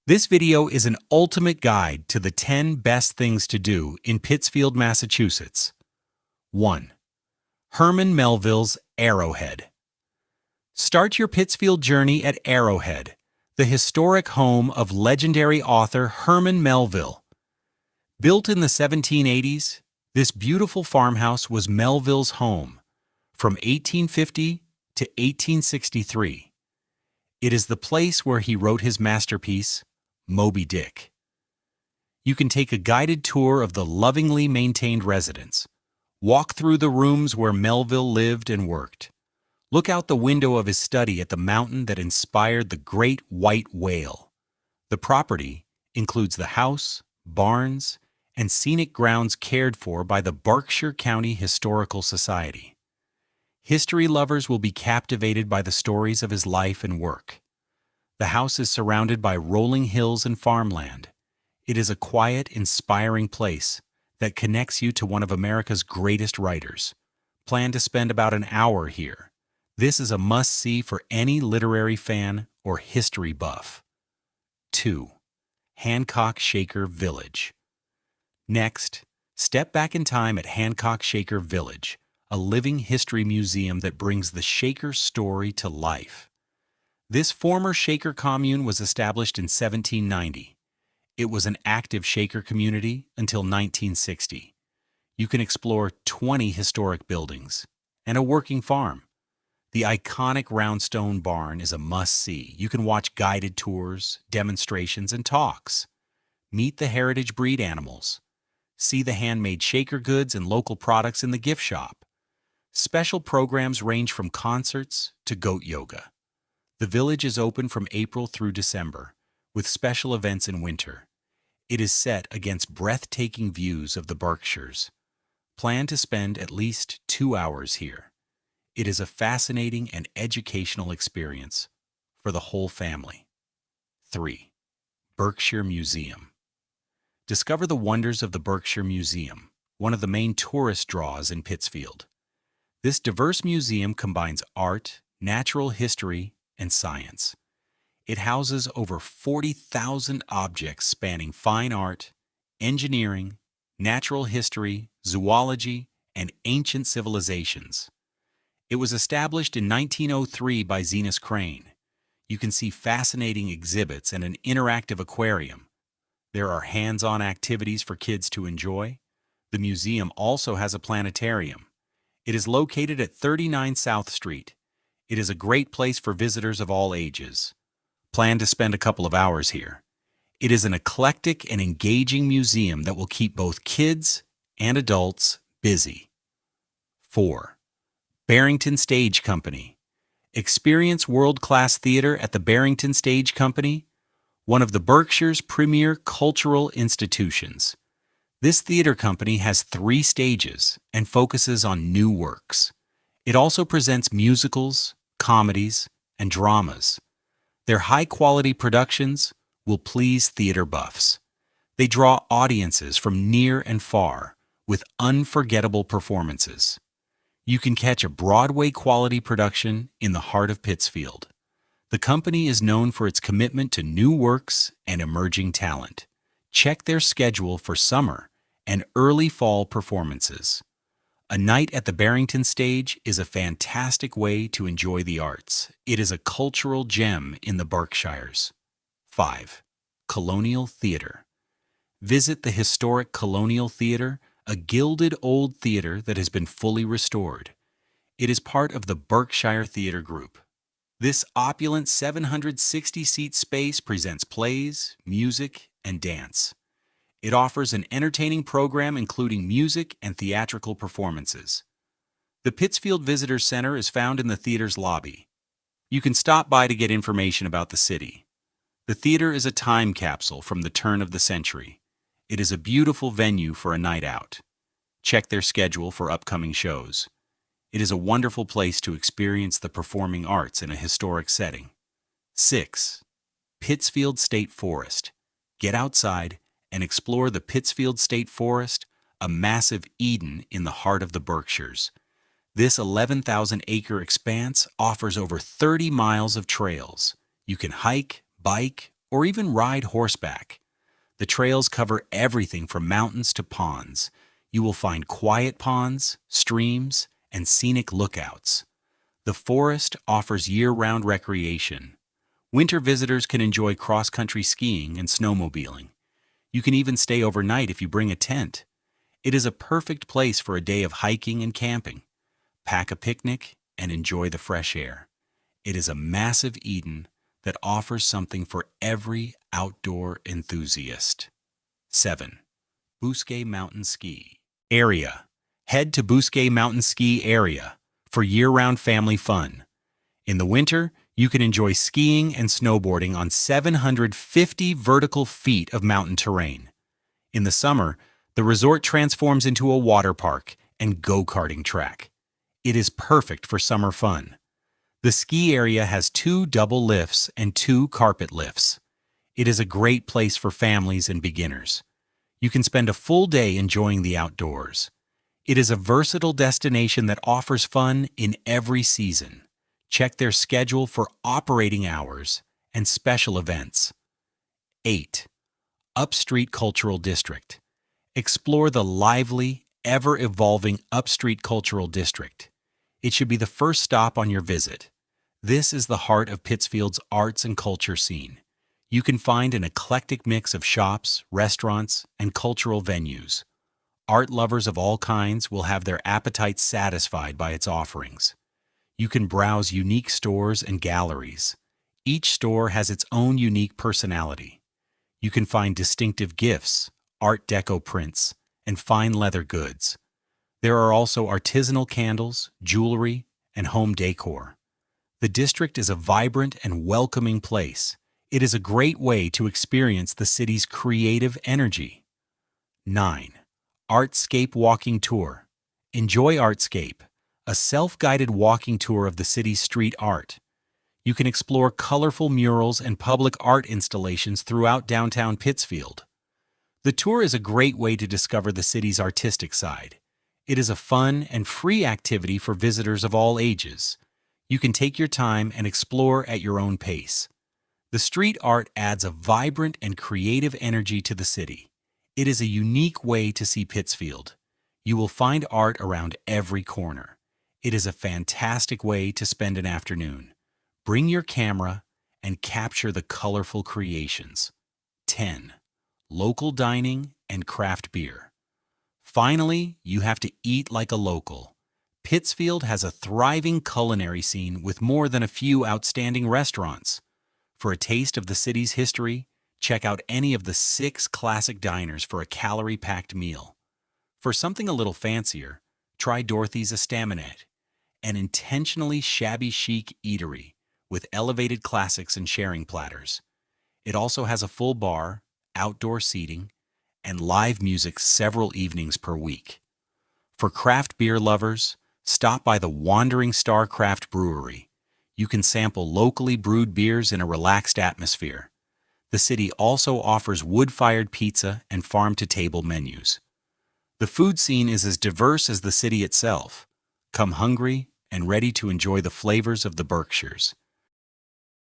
This video is an ultimate guide to the 10 best things to do in Pittsfield, Massachusetts. 1. Herman Melville's Arrowhead. Start your Pittsfield journey at Arrowhead, the historic home of legendary author Herman Melville. Built in the 1780s, this beautiful farmhouse was Melville's home from 1850 to 1863. It is the place where he wrote his masterpiece, Moby Dick. You can take a guided tour of the lovingly maintained residence. Walk through the rooms where Melville lived and worked. Look out the window of his study at the mountain that inspired the great white whale. The property includes the house, barns, and scenic grounds cared for by the Berkshire County Historical Society. History lovers will be captivated by the stories of his life and work. The house is surrounded by rolling hills and farmland. It is a quiet, inspiring place that connects you to one of America's greatest writers. Plan to spend about an hour here. This is a must-see for any literary fan or history buff. 2. Hancock Shaker Village. Next, step back in time at Hancock Shaker Village, a living history museum that brings the Shaker story to life. This former Shaker commune was established in 1790. It was an active Shaker community until 1960. You can explore 20 historic buildings and a working farm. The iconic roundstone barn is a must-see. You can watch guided tours, demonstrations, and talks. Meet the heritage breed animals. See the handmade Shaker goods and local products in the gift shop. Special programs range from concerts to goat yoga. The village is open from April through December, with special events in winter. It is set against breathtaking views of the Berkshires. Plan to spend at least 2 hours here. It is a fascinating and educational experience for the whole family. 3. Berkshire Museum. Discover the wonders of the Berkshire Museum, one of the main tourist draws in Pittsfield. This diverse museum combines art, natural history, and science. It houses over 40,000 objects spanning fine art, engineering, natural history, zoology, and ancient civilizations. It was established in 1903 by Zenas Crane. You can see fascinating exhibits and an interactive aquarium. There are hands-on activities for kids to enjoy. The museum also has a planetarium. It is located at 39 South Street. It is a great place for visitors of all ages. Plan to spend a couple of hours here. It is an eclectic and engaging museum that will keep both kids and adults busy. 4. Barrington Stage Company. Experience world-class theater at the Barrington Stage Company, one of the Berkshire's premier cultural institutions. This theater company has 3 stages and focuses on new works. It also presents musicals, comedies, and dramas. Their high-quality productions will please theater buffs. They draw audiences from near and far with unforgettable performances. You can catch a Broadway-quality production in the heart of Pittsfield. The company is known for its commitment to new works and emerging talent. Check their schedule for summer and early fall performances. A night at the Barrington Stage is a fantastic way to enjoy the arts. It is a cultural gem in the Berkshires. 5. Colonial Theatre. Visit the historic Colonial Theatre, a gilded old theater that has been fully restored. It is part of the Berkshire Theatre Group. This opulent 760-seat space presents plays, music, and dance. It offers an entertaining program including music and theatrical performances. The Pittsfield Visitor Center is found in the theater's lobby. You can stop by to get information about the city. The theater is a time capsule from the turn of the century. It is a beautiful venue for a night out. Check their schedule for upcoming shows. It is a wonderful place to experience the performing arts in a historic setting. 6. Pittsfield State Forest. Get outside and explore the Pittsfield State Forest, a massive Eden in the heart of the Berkshires. This 11,000-acre expanse offers over 30 miles of trails. You can hike, bike, or even ride horseback. The trails cover everything from mountains to ponds. You will find quiet ponds, streams, and scenic lookouts. The forest offers year-round recreation. Winter visitors can enjoy cross-country skiing and snowmobiling. You can even stay overnight if you bring a tent. It is a perfect place for a day of hiking and camping. Pack a picnic and enjoy the fresh air. It is a massive Eden that offers something for every outdoor enthusiast. 7. Bousquet Mountain Ski Area. Head to Bousquet Mountain Ski Area for year-round family fun. In the winter, you can enjoy skiing and snowboarding on 750 vertical feet of mountain terrain. In the summer, the resort transforms into a water park and go-karting track. It is perfect for summer fun. The ski area has 2 double lifts and 2 carpet lifts. It is a great place for families and beginners. You can spend a full day enjoying the outdoors. It is a versatile destination that offers fun in every season. Check their schedule for operating hours and special events. 8. Upstreet Cultural District. Explore the lively, ever-evolving Upstreet Cultural District. It should be the first stop on your visit. This is the heart of Pittsfield's arts and culture scene. You can find an eclectic mix of shops, restaurants, and cultural venues. Art lovers of all kinds will have their appetites satisfied by its offerings. You can browse unique stores and galleries. Each store has its own unique personality. You can find distinctive gifts, Art Deco prints, and fine leather goods. There are also artisanal candles, jewelry, and home decor. The district is a vibrant and welcoming place. It is a great way to experience the city's creative energy. 9. Artscape Walking Tour. Enjoy Artscape, a self-guided walking tour of the city's street art. You can explore colorful murals and public art installations throughout downtown Pittsfield. The tour is a great way to discover the city's artistic side. It is a fun and free activity for visitors of all ages. You can take your time and explore at your own pace. The street art adds a vibrant and creative energy to the city. It is a unique way to see Pittsfield. You will find art around every corner. It is a fantastic way to spend an afternoon. Bring your camera and capture the colorful creations. 10. Local dining and craft beer. Finally, you have to eat like a local. Pittsfield has a thriving culinary scene with more than a few outstanding restaurants. For a taste of the city's history, check out any of the 6 classic diners for a calorie-packed meal. For something a little fancier, try Dorothy's Estaminet, an intentionally shabby chic eatery with elevated classics and sharing platters. It also has a full bar, outdoor seating, and live music several evenings per week. For craft beer lovers, stop by the Wandering Star Craft Brewery. You can sample locally brewed beers in a relaxed atmosphere. The city also offers wood-fired pizza and farm-to-table menus. The food scene is as diverse as the city itself. Come hungry and ready to enjoy the flavors of the Berkshires.